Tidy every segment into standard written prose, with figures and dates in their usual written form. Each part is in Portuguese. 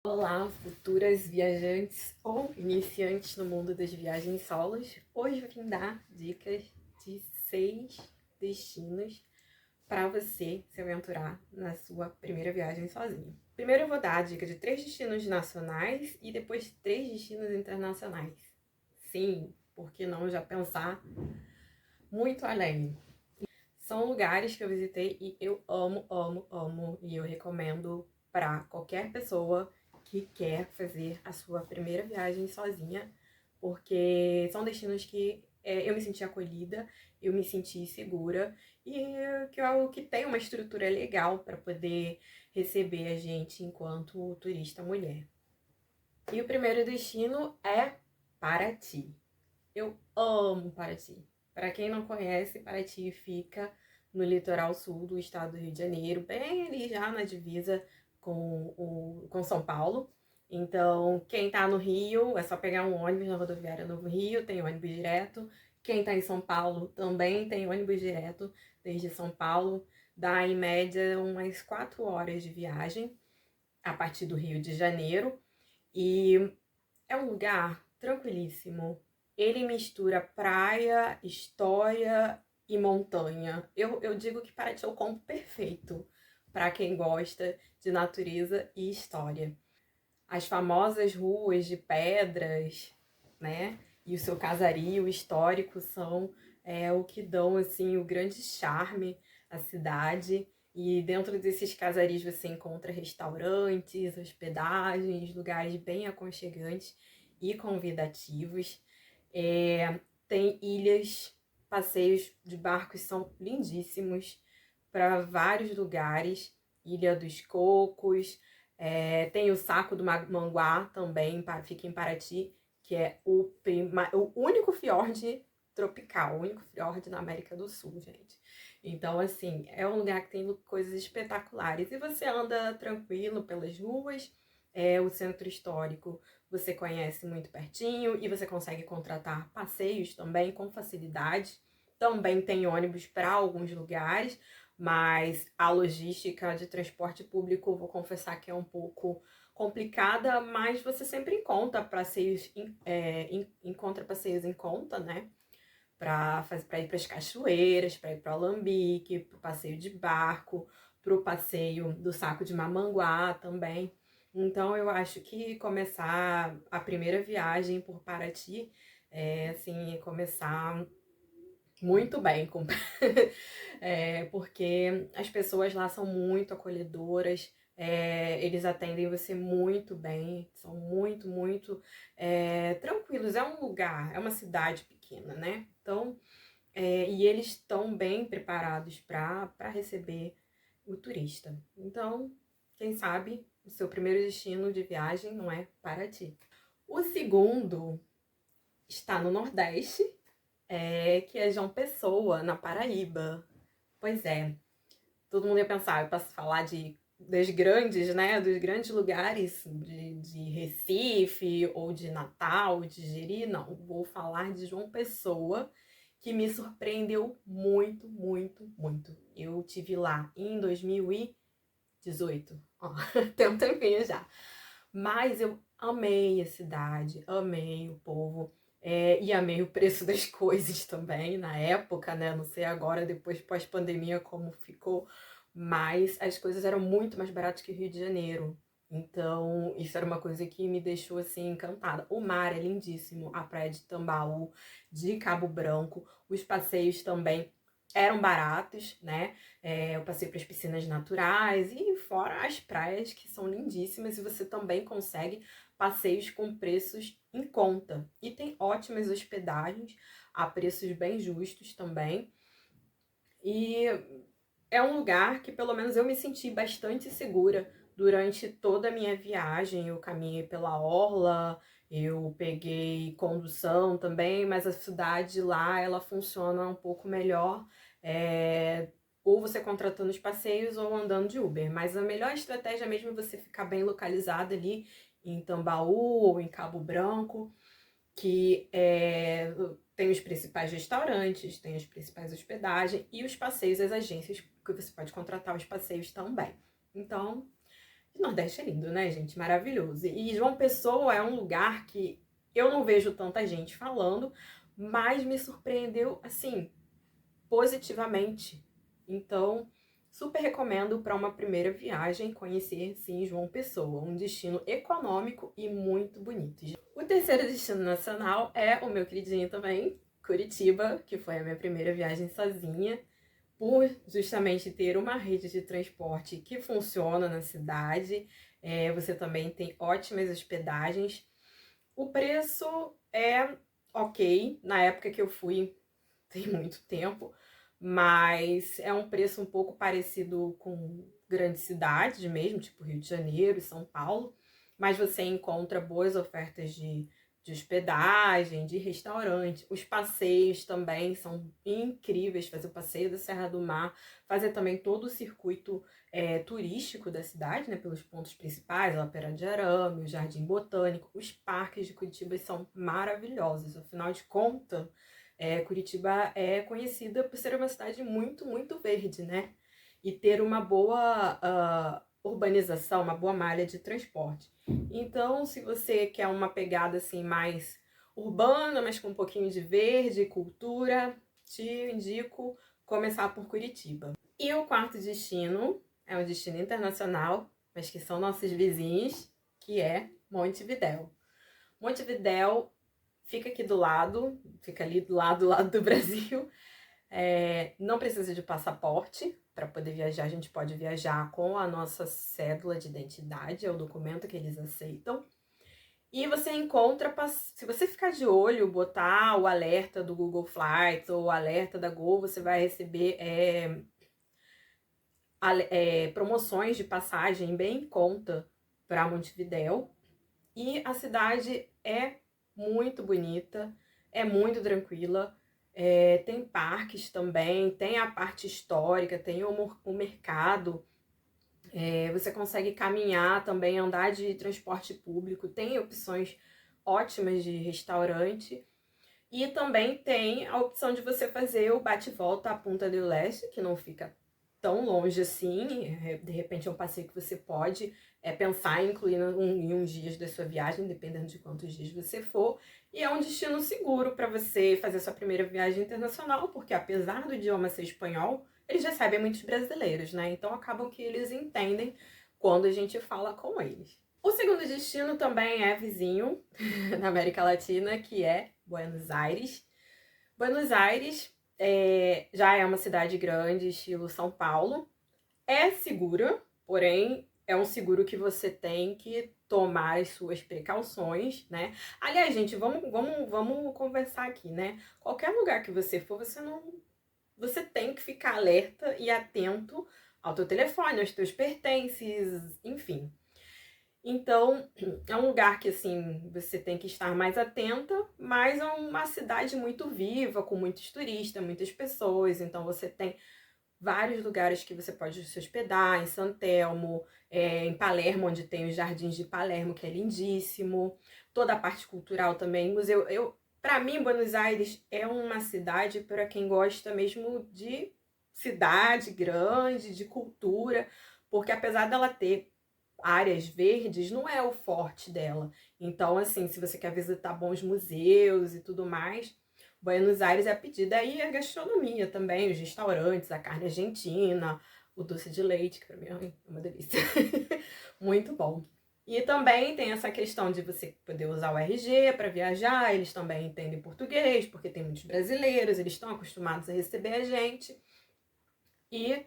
Olá, futuras viajantes ou iniciantes no mundo das viagens solos. Hoje eu vim dar dicas de 6 destinos para você se aventurar na sua primeira viagem sozinho. Primeiro eu vou dar a dica de 3 destinos nacionais e depois 3 destinos internacionais. Sim, por que não já pensar muito além? São lugares que eu visitei e eu amo, amo, amo e eu recomendo para qualquer pessoa que quer fazer a sua primeira viagem sozinha, porque são destinos que eu me senti acolhida, eu me senti segura e que tem uma estrutura legal para poder receber a gente enquanto turista mulher. E o primeiro destino é Paraty. Eu amo Paraty. Para quem não conhece, Paraty fica no litoral sul do estado do Rio de Janeiro, bem ali já na divisa com São Paulo. Então, quem tá no Rio, é só pegar um ônibus na rodoviária Novo Rio, tem ônibus direto. Quem tá em São Paulo também tem ônibus direto desde São Paulo. Dá em média umas 4 horas de viagem a partir do Rio de Janeiro. E é um lugar tranquilíssimo. Ele mistura praia, história e montanha. Eu digo que Paraty é o combo perfeito para quem gosta de natureza e história. As famosas ruas de pedras, né? E o seu casario histórico são o que dão assim o grande charme à cidade. E dentro desses casarios você encontra restaurantes, hospedagens, lugares bem aconchegantes e convidativos. Tem ilhas, passeios de barcos são lindíssimos para vários lugares. Ilha dos Cocos, tem o Saco do Manguá também, fica em Paraty, que é o único fiord tropical, o único fiord na América do Sul, gente. Então, assim, é um lugar que tem coisas espetaculares. E você anda tranquilo pelas ruas, o centro histórico você conhece muito pertinho e você consegue contratar passeios também com facilidade. Também tem ônibus para alguns lugares, mas a logística de transporte público, vou confessar que é um pouco complicada, mas você sempre encontra passeios, encontra passeios em conta, né? Para ir para as cachoeiras, para ir para o Alambique, para o passeio de barco, para o passeio do Saco de Mamanguá também. Então eu acho que começar a primeira viagem por Paraty assim, começar muito bem, porque as pessoas lá são muito acolhedoras, eles atendem você muito bem, são muito, muito tranquilos. É um lugar, é uma cidade pequena, né? Então, e eles estão bem preparados para receber o turista. Então, quem sabe o seu primeiro destino de viagem não é Paraty. O segundo está no Nordeste, que é João Pessoa, na Paraíba. Pois é, todo mundo ia pensar, eu posso falar das grandes, né, dos grandes lugares de Recife ou de Natal, de Jeri, não, vou falar de João Pessoa, que me surpreendeu muito, muito, muito. Eu tive lá em 2018, ó, tem um tempinho já, mas eu amei a cidade, amei o povo, e amei o preço das coisas também na época, né? Não sei agora, depois pós-pandemia, como ficou, mas as coisas eram muito mais baratas que o Rio de Janeiro. Então, isso era uma coisa que me deixou assim encantada. O mar é lindíssimo, a praia de Tambaú, de Cabo Branco, os passeios também eram baratos, né? Eu passei para as piscinas naturais e fora as praias que são lindíssimas e você também consegue passeios com preços em conta. E tem ótimas hospedagens a preços bem justos também. E é um lugar que pelo menos eu me senti bastante segura durante toda a minha viagem. Eu caminhei pela orla, eu peguei condução também, mas a cidade lá ela funciona um pouco melhor. É, ou você contratando os passeios ou andando de Uber. Mas a melhor estratégia mesmo é você ficar bem localizado ali em Tambaú ou em Cabo Branco, que tem os principais restaurantes, tem as principais hospedagens e os passeios, as agências que você pode contratar os passeios também. Então, O Nordeste é lindo, né, gente? Maravilhoso. E João Pessoa é um lugar que eu não vejo tanta gente falando, mas me surpreendeu, assim, positivamente. Então, super recomendo para uma primeira viagem conhecer, sim, João Pessoa, um destino econômico e muito bonito. O terceiro destino nacional é o meu queridinho também, Curitiba, que foi a minha primeira viagem sozinha, por justamente ter uma rede de transporte que funciona na cidade. Você também tem ótimas hospedagens. O preço é ok, na época que eu fui tem muito tempo, mas é um preço um pouco parecido com grandes cidades mesmo, tipo Rio de Janeiro e São Paulo, mas você encontra boas ofertas de hospedagem, de restaurante. Os passeios também são incríveis, fazer o passeio da Serra do Mar, fazer também todo o circuito turístico da cidade, né, pelos pontos principais, a Ópera de Arame, o Jardim Botânico, os parques de Curitiba são maravilhosos, afinal de contas, Curitiba é conhecida por ser uma cidade muito, muito verde, né? E ter uma boa urbanização, uma boa malha de transporte. Então, se você quer uma pegada assim mais urbana, mas com um pouquinho de verde, cultura, te indico começar por Curitiba. E o quarto destino é um destino internacional, mas que são nossos vizinhos, que é Montevidéu. Montevidéu fica aqui do lado, fica ali do lado do Brasil. Não precisa de passaporte para poder viajar, a gente pode viajar com a nossa cédula de identidade, é o documento que eles aceitam. E você encontra, se você ficar de olho, botar o alerta do Google Flights ou o alerta da Gol, você vai receber promoções de passagem bem em conta para Montevidéu. E a cidade é muito bonita, é muito tranquila, tem parques também, tem a parte histórica, tem o mercado, você consegue caminhar também, andar de transporte público, tem opções ótimas de restaurante. E também tem a opção de você fazer o bate-volta à Punta del Este, que não fica tão longe assim. De repente é um passeio que você pode pensar em incluir em uns dias da sua viagem, dependendo de quantos dias você for. E é um destino seguro para você fazer sua primeira viagem internacional, porque apesar do idioma ser espanhol, eles recebem muitos brasileiros, né? Então acabam que eles entendem quando a gente fala com eles. O segundo destino também é vizinho na América Latina, que é Buenos Aires. Buenos Aires já é uma cidade grande, estilo São Paulo. É segura, porém é um seguro que você tem que tomar as suas precauções, né? Aliás, gente, vamos conversar aqui, né? Qualquer lugar que você for, você tem que ficar alerta e atento ao teu telefone, aos teus pertences, enfim. Então, é um lugar que, assim, você tem que estar mais atenta, mas é uma cidade muito viva, com muitos turistas, muitas pessoas. Então, você tem vários lugares que você pode se hospedar, em San Telmo, em Palermo, onde tem os Jardins de Palermo, que é lindíssimo. Toda a parte cultural também. Museu, para mim, Buenos Aires é uma cidade para quem gosta mesmo de cidade grande, de cultura, porque apesar dela ter áreas verdes, não é o forte dela. Então, assim, se você quer visitar bons museus e tudo mais, Buenos Aires é a pedida. Aí a gastronomia também, os restaurantes, a carne argentina, o doce de leite, que pra mim é uma delícia. Muito bom. E também tem essa questão de você poder usar o RG para viajar, eles também entendem português, porque tem muitos brasileiros, eles estão acostumados a receber a gente. E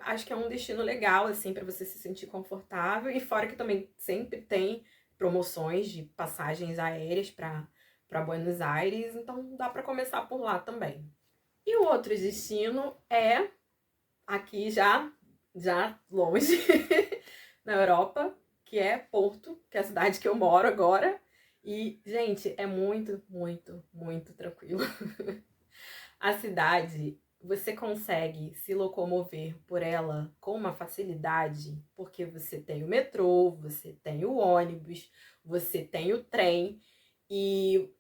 acho que é um destino legal, assim, para você se sentir confortável. E fora que também sempre tem promoções de passagens aéreas para Buenos Aires, então dá para começar por lá também. E o outro destino é aqui já longe, na Europa, que é Porto, que é a cidade que eu moro agora. E, gente, é muito, muito, muito tranquilo. A cidade, você consegue se locomover por ela com uma facilidade, porque você tem o metrô, você tem o ônibus, você tem o trem e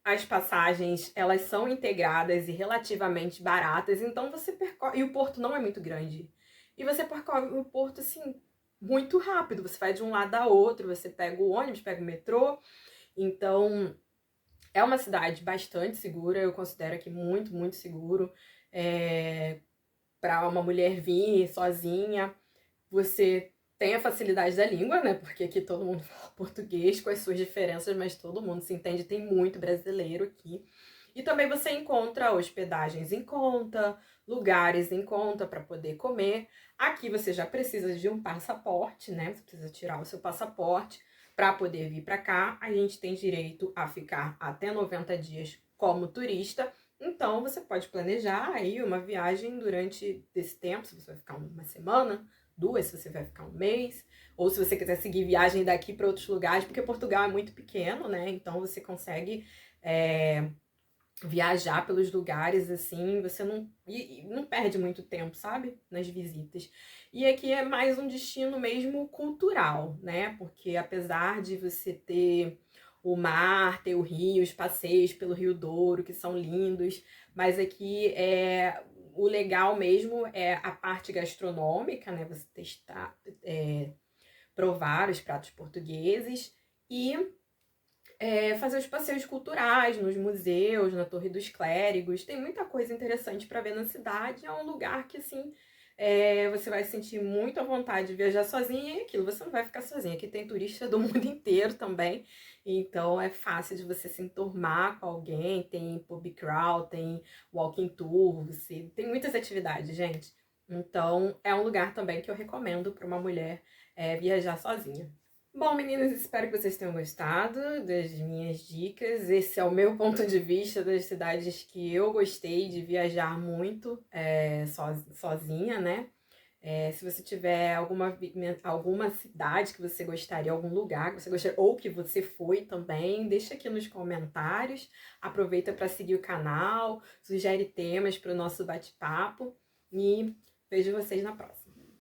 as passagens, elas são integradas e relativamente baratas, então você percorre, e o porto não é muito grande. E você percorre o porto assim muito rápido. Você vai de um lado a outro, você pega o ônibus, pega o metrô. Então, é uma cidade bastante segura, eu considero aqui muito, muito seguro. Para uma mulher vir sozinha, você tem a facilidade da língua, né? Porque aqui todo mundo fala português com as suas diferenças, mas todo mundo se entende, tem muito brasileiro aqui. E também você encontra hospedagens em conta, lugares em conta para poder comer. Aqui você já precisa de um passaporte, né? Você precisa tirar o seu passaporte para poder vir para cá. A gente tem direito a ficar até 90 dias como turista. Então você pode planejar aí uma viagem durante esse tempo, se você vai ficar uma semana, 2, se você vai ficar um mês, ou se você quiser seguir viagem daqui para outros lugares, porque Portugal é muito pequeno, né? Então você consegue viajar pelos lugares assim, você não perde muito tempo, sabe? Nas visitas. E aqui é mais um destino mesmo cultural, né? Porque apesar de você ter o mar, ter o rio, os passeios pelo Rio Douro, que são lindos, mas aqui o legal mesmo é a parte gastronômica, né? Você testar, provar os pratos portugueses e fazer os passeios culturais nos museus, na Torre dos Clérigos. Tem muita coisa interessante para ver na cidade. É um lugar que, assim, você vai se sentir muito à vontade de viajar sozinha e aquilo, você não vai ficar sozinha. Aqui tem turista do mundo inteiro também, então é fácil de você se enturmar com alguém. Tem pub crawl, tem walking tour, você tem muitas atividades, gente. Então é um lugar também que eu recomendo para uma mulher viajar sozinha. Bom, meninas, espero que vocês tenham gostado das minhas dicas. Esse é o meu ponto de vista das cidades que eu gostei de viajar muito sozinha, né? Se você tiver alguma cidade que você gostaria, algum lugar que você gostaria, ou que você foi também, deixa aqui nos comentários. Aproveita para seguir o canal, sugere temas para o nosso bate-papo e vejo vocês na próxima.